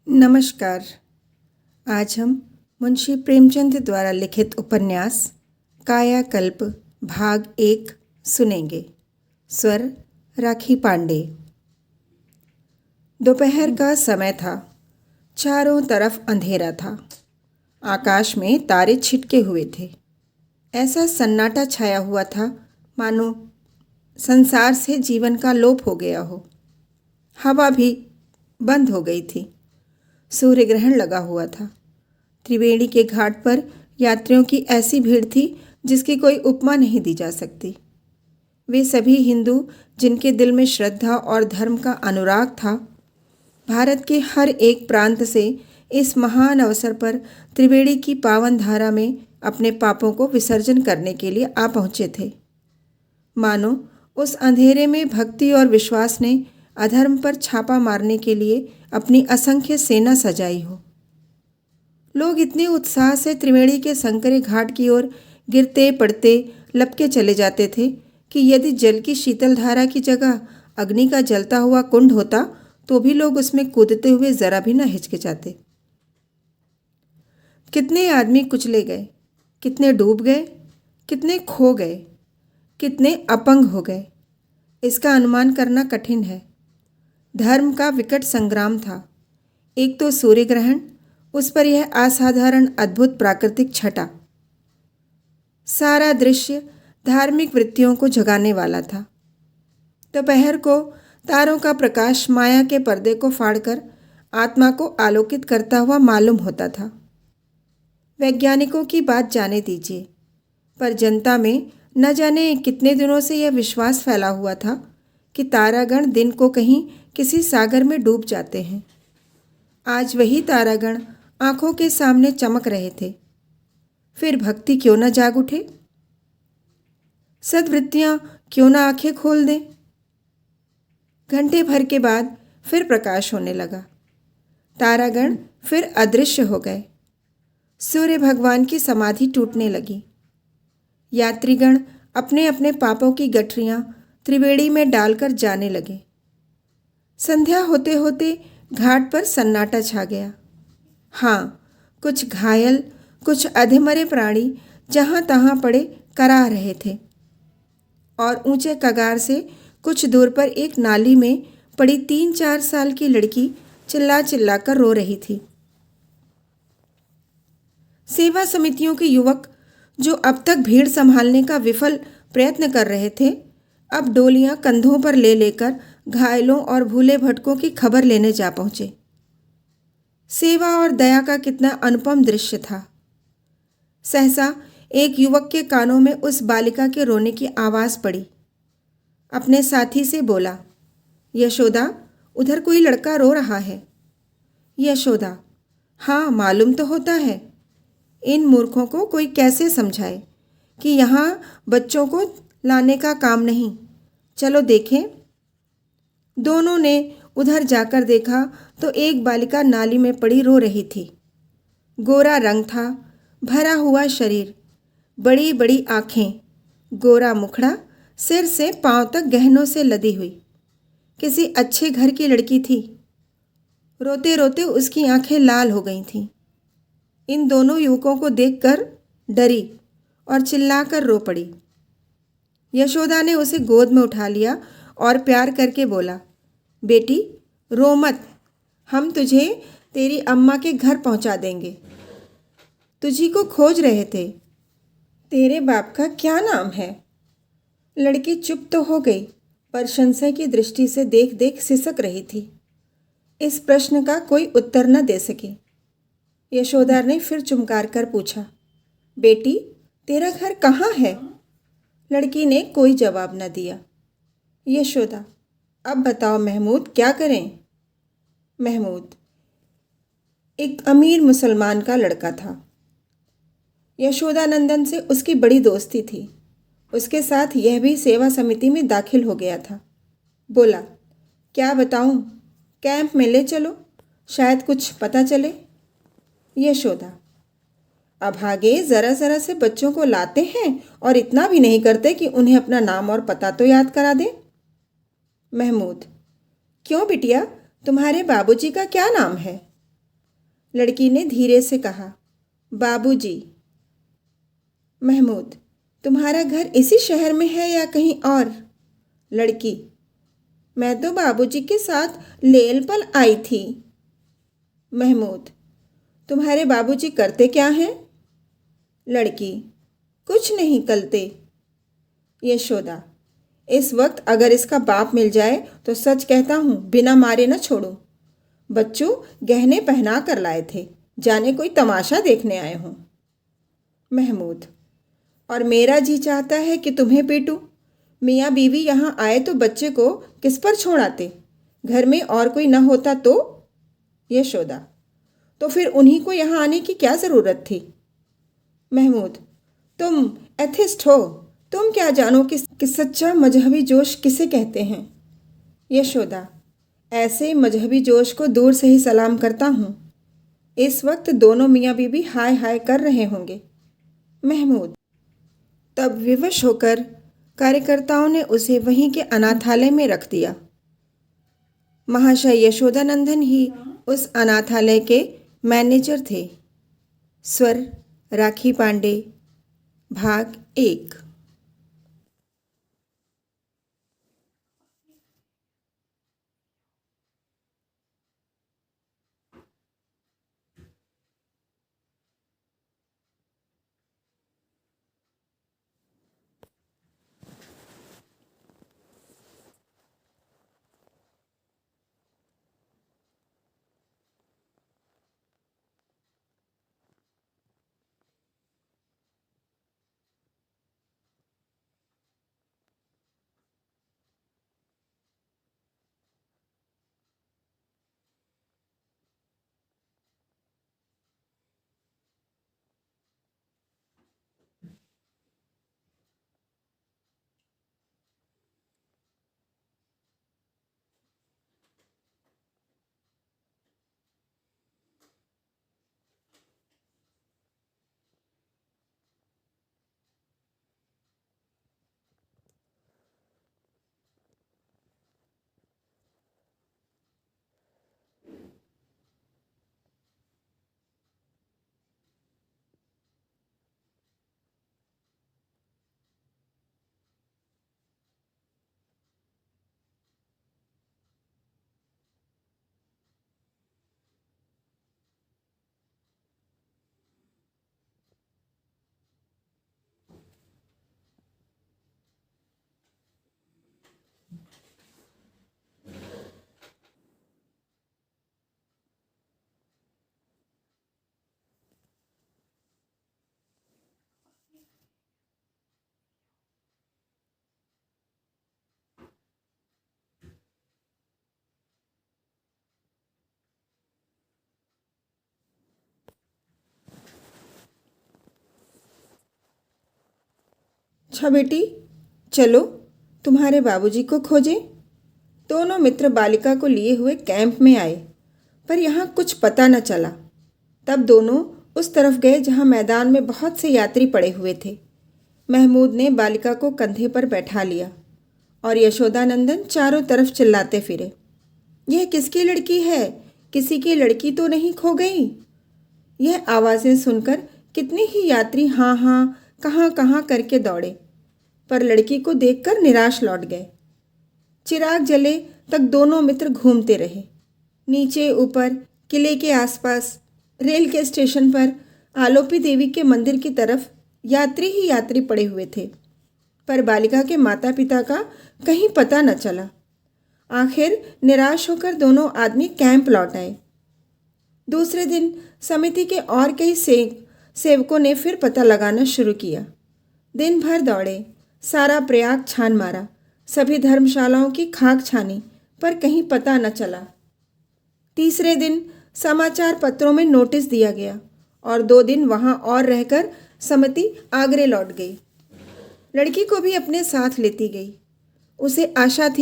नमस्कार। आज हम मुंशी प्रेमचंद द्वारा लिखित उपन्यास कायाकल्प भाग 1 सुनेंगे। स्वर राखी पांडे। दोपहर का समय था। चारों तरफ अंधेरा था। आकाश में तारे छिटके हुए थे। ऐसा सन्नाटा छाया हुआ था मानो संसार से जीवन का लोप हो गया हो। हवा भी बंद हो गई थी। सूर्य ग्रहण लगा हुआ था। त्रिवेणी के घाट पर यात्रियों की ऐसी भीड़ थी जिसकी कोई उपमा नहीं दी जा सकती। वे सभी हिंदू जिनके दिल में श्रद्धा और धर्म का अनुराग था, भारत के हर एक प्रांत से इस महान अवसर पर त्रिवेणी की पावन धारा में अपने पापों को विसर्जन करने के लिए आ पहुँचे थे। मानो उस अंधेरे में भक्ति और विश्वास ने अधर्म पर छापा मारने के लिए अपनी असंख्य सेना सजाई हो। लोग इतने उत्साह से त्रिवेणी के संकरे घाट की ओर गिरते पड़ते लपके चले जाते थे कि यदि जल की शीतल धारा की जगह अग्नि का जलता हुआ कुंड होता तो भी लोग उसमें कूदते हुए जरा भी न हिचकिचाते। कितने आदमी कुचले गए, कितने डूब गए, कितने खो गए, कितने अपंग हो गए, इसका अनुमान करना कठिन है। धर्म का विकट संग्राम था। एक तो सूर्य ग्रहण, उस पर यह असाधारण अद्भुत प्राकृतिक छटा। सारा दृश्य धार्मिक वृत्तियों को जगाने वाला था। दोपहर को तारों का प्रकाश माया के पर्दे को फाड़कर आत्मा को आलोकित करता हुआ मालूम होता था। वैज्ञानिकों की बात जाने दीजिए, पर जनता में न जाने कितने दिनों से यह विश्वास फैला हुआ था कि तारागण दिन को कहीं किसी सागर में डूब जाते हैं। आज वही तारागण आंखों के सामने चमक रहे थे। फिर भक्ति क्यों न जाग उठे? सद्वृत्तियां क्यों न आंखें खोल दें? घंटे भर के बाद फिर प्रकाश होने लगा। तारागण फिर अदृश्य हो गए। सूर्य भगवान की समाधि टूटने लगी। यात्रीगण अपने अपने पापों की गठरियां त्रिवेणी में डालकर जाने लगे। संध्या होते होते घाट पर सन्नाटा छा गया। हाँ, कुछ घायल, कुछ अधमरे प्राणी जहाँ तहाँ पड़े कराह रहे थे और ऊंचे कगार से कुछ दूर पर एक नाली में पड़ी 3-4 साल की लड़की चिल्ला चिल्ला कर रो रही थी। सेवा समितियों के युवक जो अब तक भीड़ संभालने का विफल प्रयत्न कर रहे थे, अब डोलियां कंधों पर ले लेकर घायलों और भूले भटकों की खबर लेने जा पहुंचे। सेवा और दया का कितना अनुपम दृश्य था। सहसा एक युवक के कानों में उस बालिका के रोने की आवाज़ पड़ी। अपने साथी से बोला, यशोदा, उधर कोई लड़का रो रहा है। यशोदा, हाँ, मालूम तो होता है। इन मूर्खों को कोई कैसे समझाए कि यहाँ बच्चों को लाने का काम नहीं। चलो देखें। दोनों ने उधर जाकर देखा तो एक बालिका नाली में पड़ी रो रही थी। गोरा रंग था, भरा हुआ शरीर, बड़ी बड़ी आँखें, गोरा मुखड़ा, सिर से पांव तक गहनों से लदी हुई। किसी अच्छे घर की लड़की थी। रोते रोते उसकी आंखें लाल हो गई थीं। इन दोनों युवकों को देखकर डरी और चिल्लाकर रो पड़ी। यशोदा ने उसे गोद में उठा लिया और प्यार करके बोला, बेटी रो मत, हम तुझे तेरी अम्मा के घर पहुंचा देंगे। तुझी को खोज रहे थे। तेरे बाप का क्या नाम है? लड़की चुप तो हो गई, पर संशय की दृष्टि से देख देख सिसक रही थी। इस प्रश्न का कोई उत्तर न दे सकी। यशोदा ने फिर चुमकार कर पूछा, बेटी तेरा घर कहाँ है? लड़की ने कोई जवाब न दिया। यशोदा, अब बताओ महमूद, क्या करें? महमूद एक अमीर मुसलमान का लड़का था। यशोदा नंदन से उसकी बड़ी दोस्ती थी। उसके साथ यह भी सेवा समिति में दाखिल हो गया था। बोला, क्या बताऊं, कैंप में ले चलो, शायद कुछ पता चले। यशोदा, अभागे ज़रा ज़रा से बच्चों को लाते हैं और इतना भी नहीं करते कि उन्हें अपना नाम और पता तो याद करा दें। महमूद, क्यों बिटिया, तुम्हारे बाबूजी का क्या नाम है? लड़की ने धीरे से कहा। बाबूजी। महमूद, तुम्हारा घर इसी शहर में है या कहीं और? लड़की, मैं तो बाबूजी के साथ लेलपल आई थी। महमूद, तुम्हारे बाबूजी करते क्या हैं? लड़की, कुछ नहीं करते। यशोदा, इस वक्त अगर इसका बाप मिल जाए तो सच कहता हूँ बिना मारे न छोड़ो। बच्चों गहने पहना कर लाए थे, जाने कोई तमाशा देखने आए हों। महमूद, और मेरा जी चाहता है कि तुम्हें पीटूं। मियाँ बीवी यहाँ आए तो बच्चे को किस पर छोड़ आते? घर में और कोई न होता तो? यशोदा, तो फिर उन्हीं को यहाँ आने की क्या ज़रूरत थी? महमूद, तुम एथिस्ट हो, तुम क्या जानो कि सच्चा मजहबी जोश किसे कहते हैं? यशोदा, ऐसे मजहबी जोश को दूर से ही सलाम करता हूँ। इस वक्त दोनों मियाँ बीवी हाय हाय कर रहे होंगे। महमूद, तब विवश होकर कार्यकर्ताओं ने उसे वहीं के अनाथालय में रख दिया। महाशय यशोदानंदन ही उस अनाथालय के मैनेजर थे। स्वर राखी पांडे, भाग 1। अच्छा बेटी, चलो तुम्हारे बाबूजी को खोजें। दोनों मित्र बालिका को लिए हुए कैंप में आए, पर यहाँ कुछ पता न चला। तब दोनों उस तरफ गए जहाँ मैदान में बहुत से यात्री पड़े हुए थे। महमूद ने बालिका को कंधे पर बैठा लिया और यशोदानंदन चारों तरफ चिल्लाते फिरे। यह किसकी लड़की है? किसी की लड़की तो नहीं खो गई? यह आवाज़ें सुनकर कितने ही यात्री हाँ हाँ कहाँ कहाँ करके दौड़े, पर लड़की को देखकर निराश लौट गए। चिराग जले तक दोनों मित्र घूमते रहे। नीचे ऊपर, किले के आसपास, रेल के स्टेशन पर, आलोपी देवी के मंदिर की तरफ यात्री ही यात्री पड़े हुए थे, पर बालिका के माता पिता का कहीं पता न चला। आखिर निराश होकर दोनों आदमी कैंप लौट आए। दूसरे दिन समिति के और कई सेवकों ने फिर पता लगाना शुरू किया। दिन भर दौड़े, सारा प्रयाग छान मारा, सभी धर्मशालाओं की खाक छानी, पर कहीं पता न चला। तीसरे दिन समाचार पत्रों में नोटिस दिया गया और 2 दिन वहां और रहकर समिति आगरे लौट गई। लड़की को भी अपने साथ लेती गई। उसे आशा थी